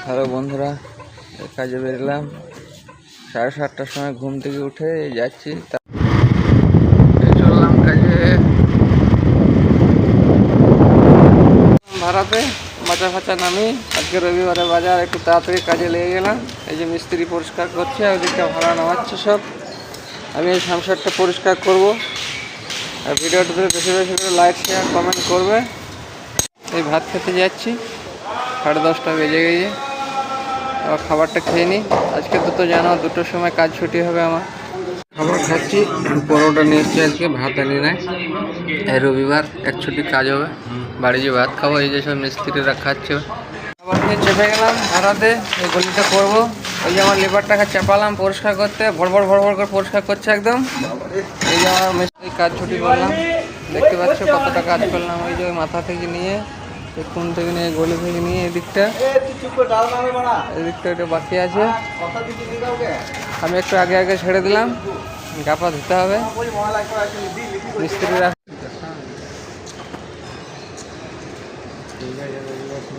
Hello বন্ধুরা, কাজে বেরলাম 7:30টার সময় ঘুম থেকে উঠে যাচ্ছি। চললাম কাজে ভাড়াতে মাচা ফাচা নামি। আজকে রবিবারে বাজার, একটু তাড়াতাড়ি কাজে লেগে গেলাম। এই যে মিস্ত্রি পরিষ্কার করছে, ওইদিকটা ভাড়া নামাচ্ছে সব। আমি এই সংসারটা পরিষ্কার করব। আর ভিডিওটাতে বেশি বেশি করে লাইক শেয়ার কমেন্ট করবে। এই ভাত খেতে যাচ্ছি, 10:30 বেজে গেছে। আবার খাবারটা খেয়ে নিই। আজকে তো জানো 2টোর সময় কাজ ছুটি হবে আমার। খাবার খাচ্ছি, পরোটা নিয়ে এসছি আজকে, ভাত আনি নাই। এই রবিবার এক ছুটি কাজ হবে, বাড়ি যে ভাত খাবো। এই যে সব মিস্ত্রিরা খাচ্ছে। খাবার নিয়ে চেপে গেলাম ভাড়াতে, এই গলিটা করবো। ওই যে আমার লেবারটাকে চাপালাম পরিষ্কার করতে, ভড় করে পরিষ্কার করছে একদম। এই যে আমার মিস্ত্রি কাজ ছুটি করলাম, দেখতে পাচ্ছ কতটা কাজ করলাম। ওই যে ওই মাথা থেকে নিয়ে, কোন থেকে নিয়ে, গলি থেকে নিয়ে এদিকটা এটা বাকি আছে। আমি একটু আগে আগে ছেড়ে দিলাম, গাপা ধুতে হবে মিস্ত্রিরা।